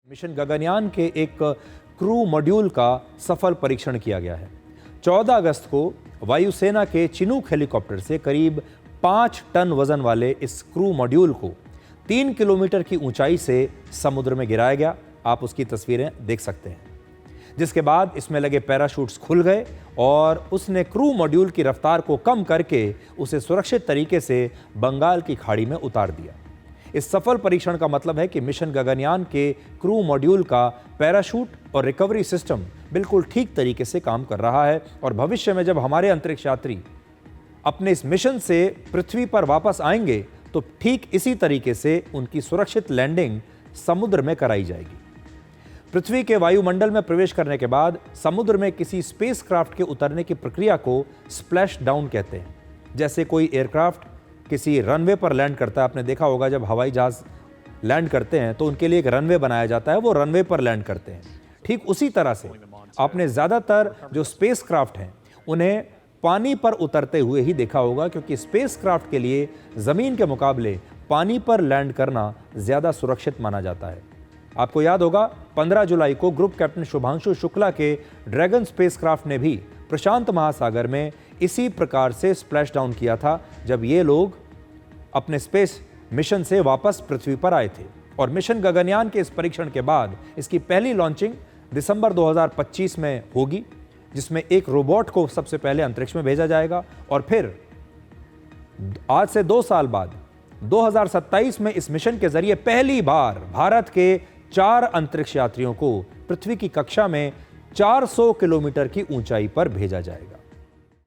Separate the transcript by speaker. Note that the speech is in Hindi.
Speaker 1: मिशन गगनयान के एक क्रू मॉड्यूल का सफल परीक्षण किया गया है। 14 अगस्त को वायुसेना के चिनूक हेलीकॉप्टर से करीब 5 टन वजन वाले इस क्रू मॉड्यूल को 3 किलोमीटर की ऊंचाई से समुद्र में गिराया गया। आप उसकी तस्वीरें देख सकते हैं। जिसके बाद इसमें लगे पैराशूट्स खुल गए और उसने क्रू मॉड्यूल की रफ्तार को कम करके उसे सुरक्षित तरीके से बंगाल की खाड़ी में उतार दिया। इस सफल परीक्षण का मतलब है कि मिशन गगनयान के क्रू मॉड्यूल का पैराशूट और रिकवरी सिस्टम बिल्कुल ठीक तरीके से काम कर रहा है और भविष्य में जब हमारे अंतरिक्ष यात्री अपने इस मिशन से पृथ्वी पर वापस आएंगे तो ठीक इसी तरीके से उनकी सुरक्षित लैंडिंग समुद्र में कराई जाएगी। पृथ्वी के वायुमंडल में प्रवेश करने के बाद समुद्र में किसी स्पेसक्राफ्ट के उतरने की प्रक्रिया को स्प्लैश डाउन कहते हैं। जैसे कोई एयरक्राफ्ट किसी रनवे पर लैंड करता है, आपने देखा होगा जब हवाई जहाज लैंड करते हैं तो उनके लिए एक रनवे बनाया जाता है, वो रनवे पर लैंड करते हैं। ठीक उसी तरह से आपने ज़्यादातर जो स्पेसक्राफ्ट हैं उन्हें पानी पर उतरते हुए ही देखा होगा, क्योंकि स्पेसक्राफ्ट के लिए ज़मीन के मुकाबले पानी पर लैंड करना ज़्यादा सुरक्षित माना जाता है। आपको याद होगा 15 जुलाई को ग्रुप कैप्टन शुभांशु शुक्ला के ड्रैगन स्पेसक्राफ्ट ने भी प्रशांत महासागर में इसी प्रकार से स्प्लैश डाउन किया था जब ये लोग अपने स्पेस मिशन से वापस पृथ्वी पर आए थे। और मिशन गगनयान के इस परीक्षण के बाद इसकी पहली लॉन्चिंग दिसंबर 2025 में होगी, जिसमें एक रोबोट को सबसे पहले अंतरिक्ष में भेजा जाएगा और फिर आज से 2 साल बाद 2027 में इस मिशन के जरिए पहली बार भारत के 4 अंतरिक्ष यात्रियों को पृथ्वी की कक्षा में 400 किलोमीटर की ऊंचाई पर भेजा जाएगा।